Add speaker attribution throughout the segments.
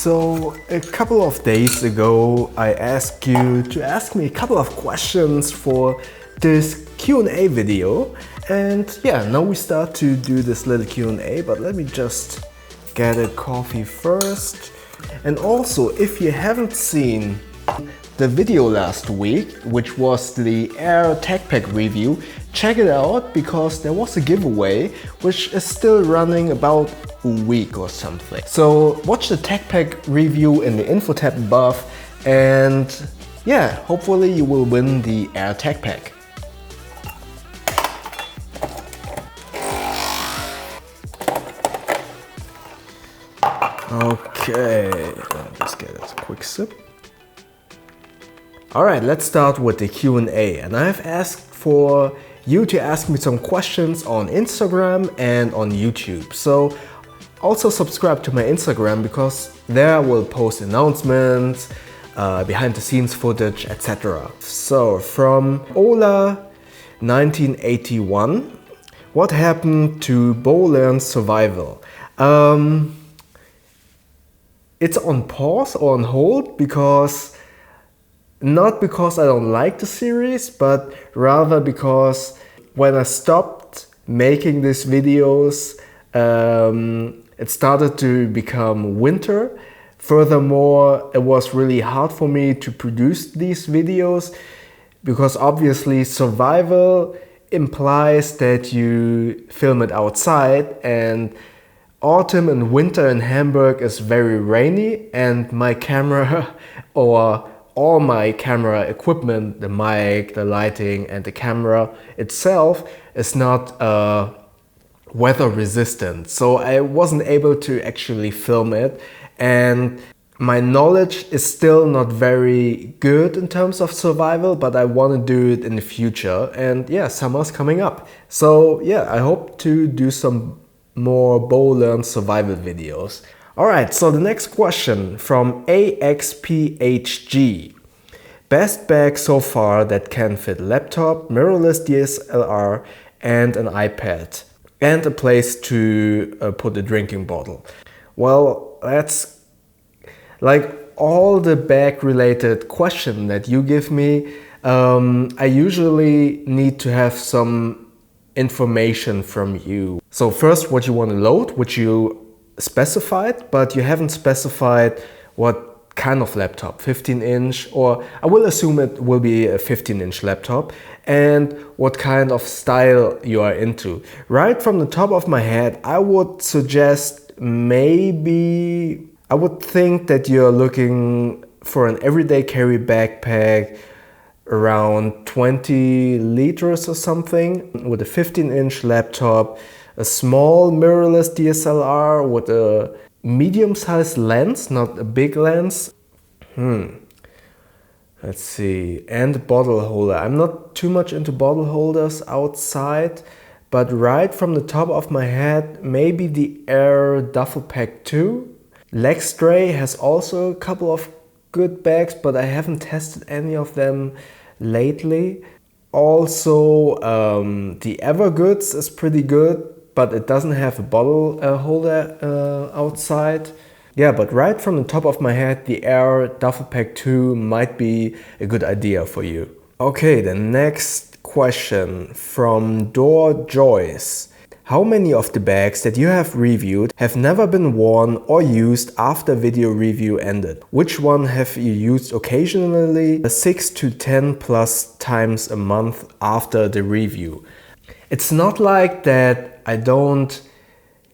Speaker 1: So a couple of days ago I asked you to ask me a couple of questions for this Q&A video, and yeah, now we start to do this little Q&A, but let me just get a coffee first. And also, if you haven't seen the video last week, which was the Air Tech Pack review, check it out because there was a giveaway which is still running about a week or something. So watch the Tech Pack review in the info tab above, and yeah, hopefully you will win the Air Tech Pack. Okay, I'll just get a quick sip. Alright, let's start with the Q&A, and I've asked for you to ask me some questions on Instagram and on YouTube. So also subscribe to my Instagram because there I will post announcements, behind the scenes footage, etc. So from Ola 1981, what happened to Bolins Survival? It's on pause or on hold because not because I don't like the series, but rather because when I stopped making these videos, it started to become winter. Furthermore, it was really hard for me to produce these videos because obviously survival implies that you film it outside, and autumn and winter in Hamburg is very rainy, and my camera or all my camera equipment, the mic, the lighting and the camera itself is not weather resistant. So I wasn't able to actually film it, and my knowledge is still not very good in terms of survival, but I want to do it in the future. And yeah, summer's coming up. So yeah, I hope to do some more Bolins survival videos. Alright, so the next question from AXPHG. Best bag so far that can fit laptop, mirrorless DSLR and an iPad, and a place to put a drinking bottle. Well, that's like all the bag related question that you give me. I usually need to have some information from you. So first, what you want to load, which you specified, but you haven't specified what kind of laptop, 15-inch, or I will assume it will be a 15-inch laptop, and what kind of style you are into. Right from the top of my head, I would suggest maybe, I would think that you're looking for an everyday carry backpack around 20 liters or something, with a 15-inch laptop, a small mirrorless DSLR with a medium-sized lens, not a big lens. Let's see, and a bottle holder. I'm not too much into bottle holders outside, but right from the top of my head, maybe the Air Duffel Pack 2. Legstray has also a couple of good bags, but I haven't tested any of them lately. Also, the Evergoods is pretty good, but it doesn't have a bottle holder outside. Yeah, but right from the top of my head, the Air Duffel Pack 2 might be a good idea for you. Okay, the next question from Door Joyce. How many of the bags that you have reviewed have never been worn or used after video review ended? Which one have you used occasionally, 6 to 10 plus times a month after the review? It's not like that I don't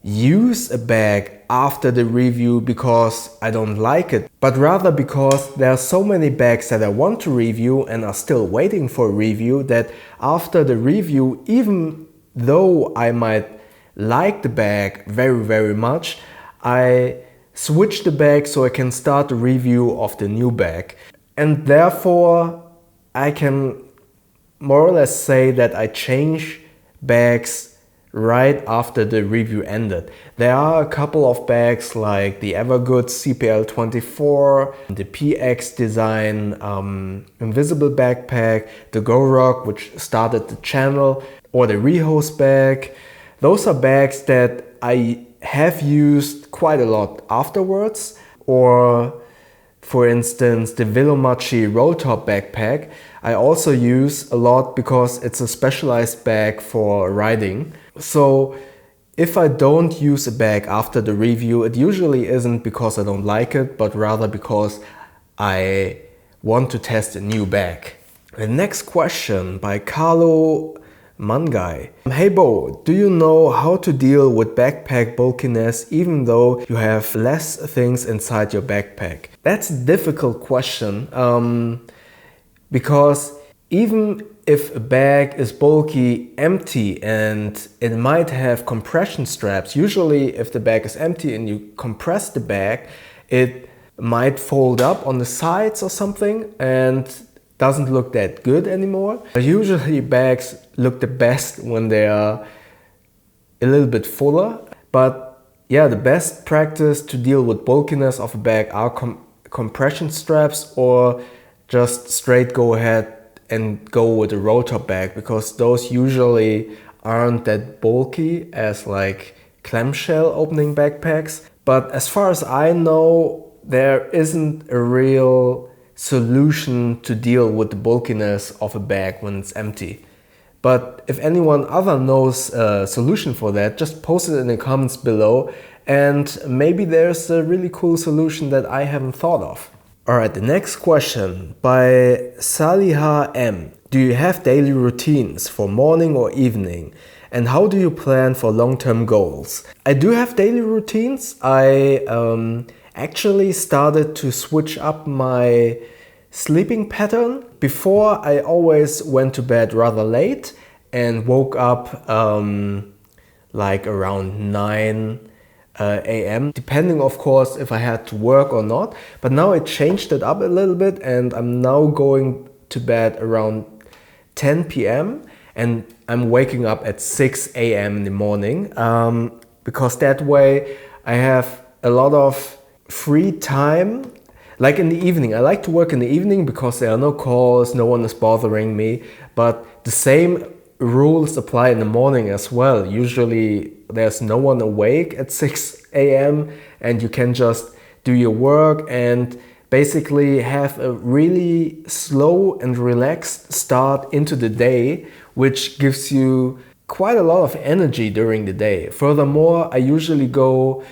Speaker 1: use a bag after the review because I don't like it, but rather because there are so many bags that I want to review and are still waiting for a review, that after the review, even though I might like the bag very, very much, I switch the bag so I can start the review of the new bag. And therefore, I can more or less say that I change bags right after the review ended. There are a couple of bags like the Evergoods CPL24, the PX Design Invisible Backpack, the GoRock, which started the channel, or the Rehose bag. Those are bags that I have used quite a lot afterwards. or for instance the Velomachi roll top backpack I also use a lot because it's a specialized bag for riding. So if I don't use a bag after the review, it usually isn't because I don't like it, but rather because I want to test a new bag. The next question by Carlo Mangai. Hey Bo, do you know how to deal with backpack bulkiness even though you have less things inside your backpack? That's a difficult question because even if a bag is bulky, empty, and it might have compression straps, usually if the bag is empty and you compress the bag, it might fold up on the sides or something and doesn't look that good anymore. Usually bags look the best when they are a little bit fuller, but yeah, the best practice to deal with bulkiness of a bag are compression straps, or just straight go ahead and go with a roll top bag, because those usually aren't that bulky as like clamshell opening backpacks. But as far as I know, there isn't a real solution to deal with the bulkiness of a bag when it's empty. But if anyone other knows a solution for that, just post it in the comments below, and maybe there's a really cool solution that I haven't thought of. Alright, the next question by Saliha M. Do you have daily routines for morning or evening? And how do you plan for long-term goals? I do have daily routines. I actually started to switch up my sleeping pattern. Before, I always went to bed rather late and woke up like around 9 a.m. depending of course if I had to work or not. But now I changed it up a little bit and I'm now going to bed around 10 p.m. and I'm waking up at 6 a.m. in the morning because that way I have a lot of free time. Like in the evening, I like to work in the evening because there are no calls, no one is bothering me, but the same rules apply in the morning as well. Usually there's no one awake at 6 a.m. and you can just do your work and basically have a really slow and relaxed start into the day, which gives you quite a lot of energy during the day. Furthermore, I usually go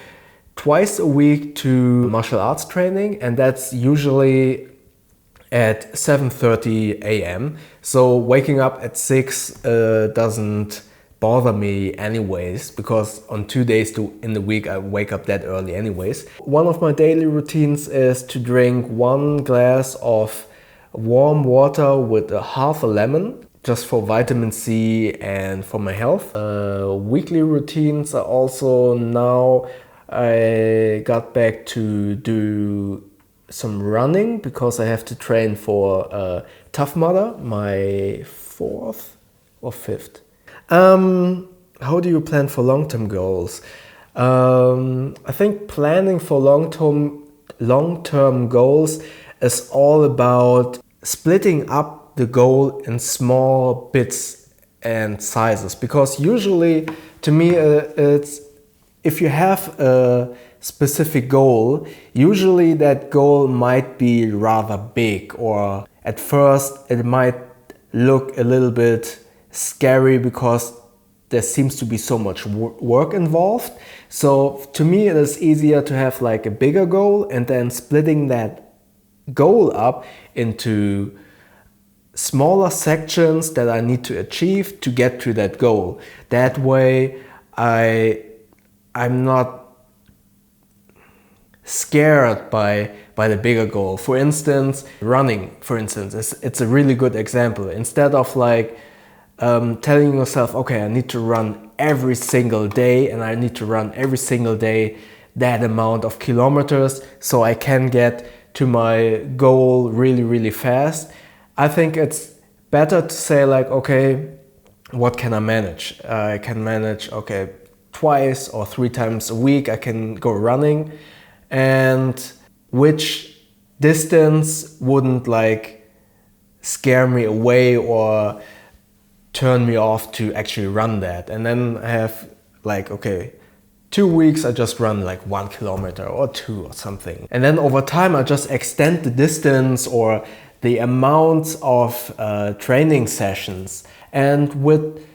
Speaker 1: twice a week to martial arts training, and that's usually at 7:30 a.m. So waking up at 6 doesn't bother me anyways, because on 2 days in the week I wake up that early anyways. One of my daily routines is to drink 1 glass of warm water with half a lemon, just for vitamin C and for my health. Weekly routines are also, now I got back to do some running because I have to train for Tough Mudder, my 4th or 5th. How do you plan for long-term goals? I think planning for long-term goals is all about splitting up the goal in small bits and sizes, because usually to me it's, if you have a specific goal, usually that goal might be rather big, or at first it might look a little bit scary because there seems to be so much work involved. So to me it is easier to have like a bigger goal and then splitting that goal up into smaller sections that I need to achieve to get to that goal. That way I'm not scared by the bigger goal. For instance, running, for instance, it's a really good example. Instead of like telling yourself, okay, I need to run every single day and I need to run every single day that amount of kilometers so I can get to my goal really, really fast. I think it's better to say like, okay, what can I manage? I can manage, okay, twice or 3 times a week I can go running, and which distance wouldn't like scare me away or turn me off to actually run that. And then I have like, okay, 2 weeks I just run like 1 kilometer or 2 or something. And then over time I just extend the distance or the amount of training sessions. And with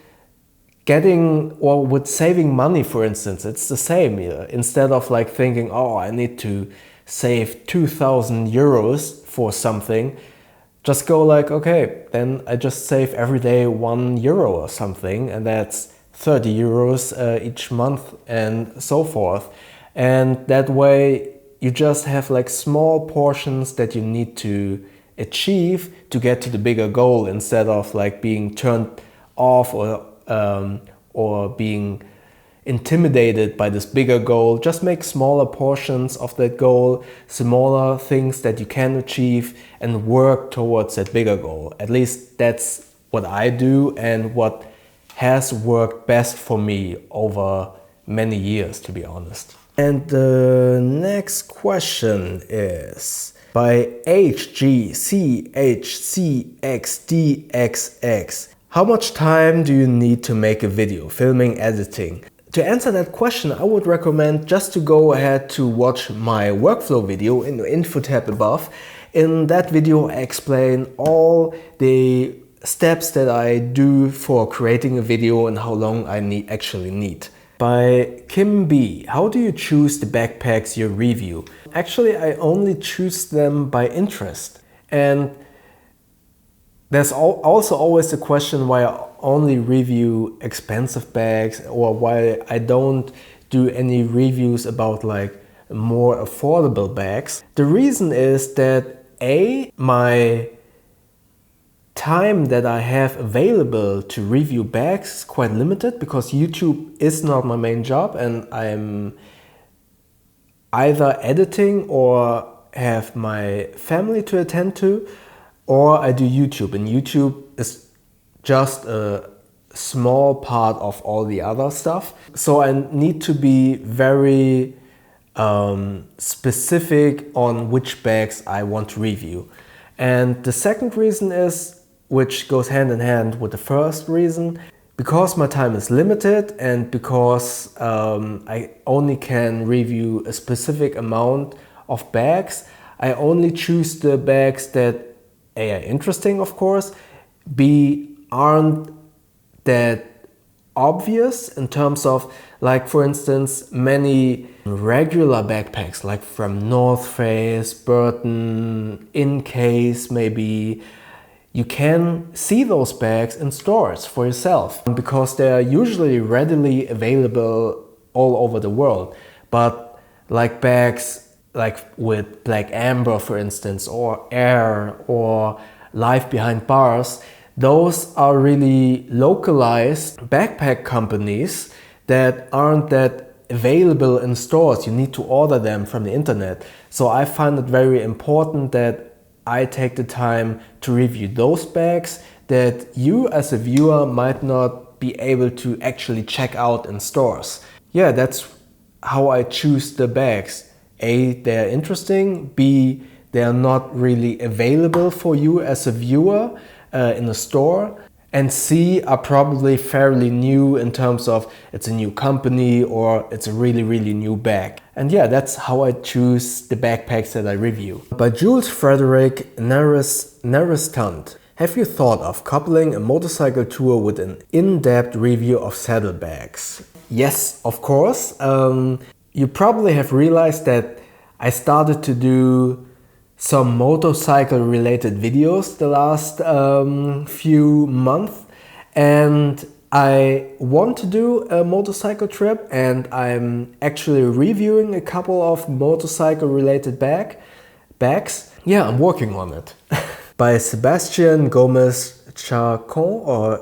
Speaker 1: saving money, for instance, it's the same. Instead of like thinking, oh, I need to save 2,000 euros for something, just go like, okay, then I just save every day 1 euro or something, and that's 30 euros each month and so forth. And that way you just have like small portions that you need to achieve to get to the bigger goal, instead of like being turned off or being intimidated by this bigger goal. Just make smaller portions of that goal, smaller things that you can achieve, and work towards that bigger goal. At least that's what I do and what has worked best for me over many years, to be honest. And the next question is by HGCHCXDXX. How much time do you need to make a video, filming, editing? To answer that question, I would recommend just to go ahead to watch my workflow video in the info tab above. In that video, I explain all the steps that I do for creating a video and how long I actually need. By Kim B. How do you choose the backpacks you review? Actually, I only choose them by interest. And there's also always the question why I only review expensive bags, or why I don't do any reviews about like more affordable bags. The reason is that my time that I have available to review bags is quite limited, because YouTube is not my main job and I'm either editing or have my family to attend to, or I do YouTube, and YouTube is just a small part of all the other stuff. So I need to be very specific on which bags I want to review. And the second reason is, which goes hand in hand with the first reason, because my time is limited and because I only can review a specific amount of bags, I only choose the bags that A, are interesting, of course, B, aren't that obvious in terms of, like, for instance, many regular backpacks like from North Face, Burton, Incase maybe. You can see those bags in stores for yourself because they are usually readily available all over the world. But like bags like with Black Amber, for instance, or Air or Life Behind Bars, those are really localized backpack companies that aren't that available in stores. You need to order them from the internet. So I find it very important that I take the time to review those bags that you as a viewer might not be able to actually check out in stores. Yeah, that's how I choose the bags. A, they're interesting. B, they're not really available for you as a viewer in a store. And C, are probably fairly new in terms of it's a new company or it's a really, really new bag. And yeah, that's how I choose the backpacks that I review. By Jules Frederick Naristant. Have you thought of coupling a motorcycle tour with an in-depth review of saddlebags? Yes, of course. You probably have realized that I started to do some motorcycle related videos the last few months, and I want to do a motorcycle trip, and I'm actually reviewing a couple of motorcycle related bags. Yeah, I'm working on it. By Sebastian Gomez Chasson.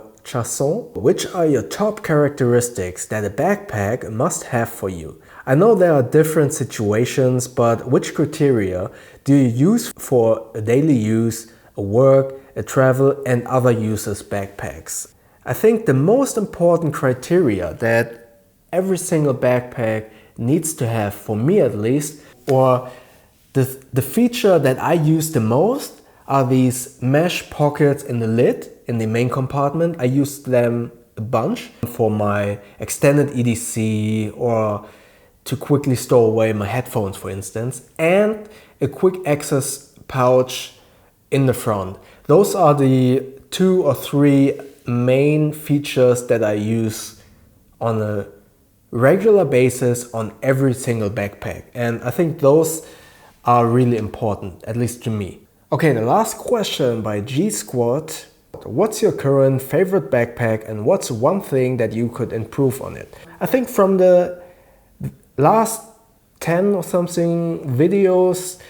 Speaker 1: Which are your top characteristics that a backpack must have for you? I know there are different situations, but which criteria do you use for a daily use, a work, a travel and other uses backpacks? I think the most important criteria that every single backpack needs to have, for me at least, or the feature that I use the most, are these mesh pockets in the lid, in the main compartment. I use them a bunch for my extended EDC or to quickly store away my headphones, for instance, and a quick access pouch in the front. Those are the 2 or 3 main features that I use on a regular basis on every single backpack, and I think those are really important, at least to me. Okay, the last question by G Squad. What's your current favorite backpack and what's one thing that you could improve on it? I think from the last 10 or something videos,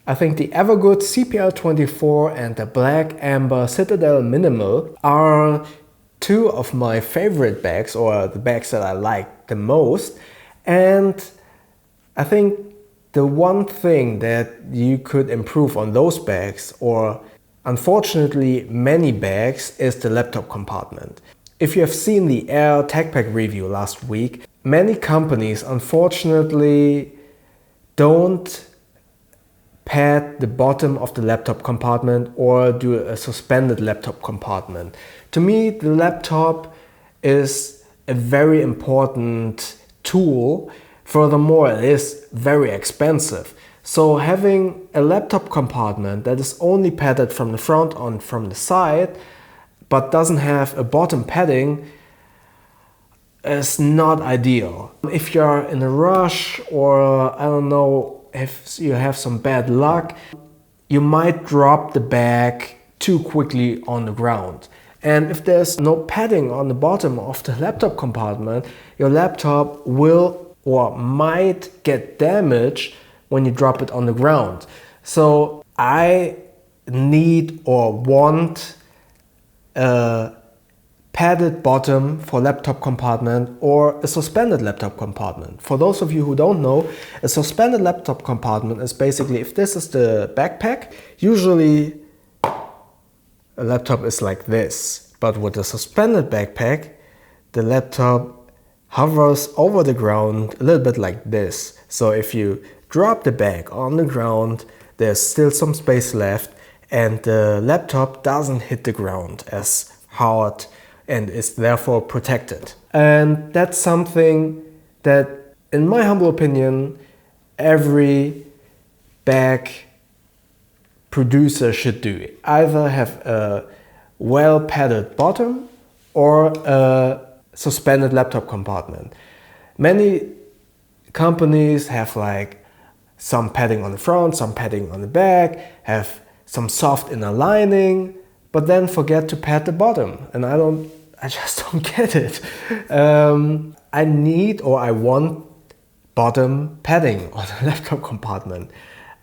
Speaker 1: I think the Evergood CPL24 and the Black Amber Citadel Minimal are 2 of my favorite bags, or the bags that I like the most. And I think the one thing that you could improve on those bags, or unfortunately many bags, is the laptop compartment. If you have seen the Air TechPack review last week, many companies unfortunately don't pad the bottom of the laptop compartment or do a suspended laptop compartment. To me, the laptop is a very important tool. Furthermore, it is very expensive. So having a laptop compartment that is only padded from the front on from the side, but doesn't have a bottom padding, is not ideal. If you're in a rush, or I don't know, if you have some bad luck, you might drop the bag too quickly on the ground. And if there's no padding on the bottom of the laptop compartment, your laptop will or might get damaged when you drop it on the ground. So I need or want a padded bottom for laptop compartment or a suspended laptop compartment. For those of you who don't know, a suspended laptop compartment is basically, if this is the backpack, usually a laptop is like this. But with a suspended backpack, the laptop hovers over the ground a little bit like this. So if you drop the bag on the ground, there's still some space left and the laptop doesn't hit the ground as hard and is therefore protected. And that's something that, in my humble opinion, every bag producer should do. Either have a well padded bottom or a suspended laptop compartment. Many companies have like some padding on the front, some padding on the back, have some soft inner lining, but then forget to pad the bottom. And I just don't get it. I need or I want bottom padding on the laptop compartment.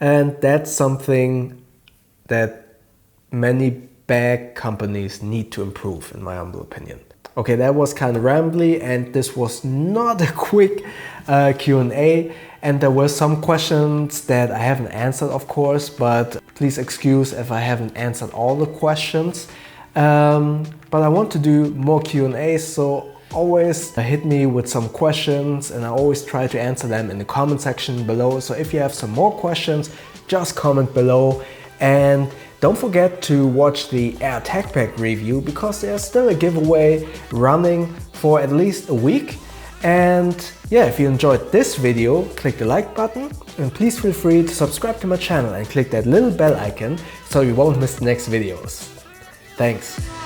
Speaker 1: And that's something that many bag companies need to improve, in my humble opinion. Okay, that was kind of rambly, and this was not a quick Q&A. And there were some questions that I haven't answered, of course, but please excuse if I haven't answered all the questions. But I want to do more Q&As, so always hit me with some questions and I always try to answer them in the comment section below. So if you have some more questions, just comment below. And don't forget to watch the Air TechPack review, because there's still a giveaway running for at least a week. And yeah, if you enjoyed this video, click the like button and please feel free to subscribe to my channel and click that little bell icon so you won't miss the next videos. Thanks.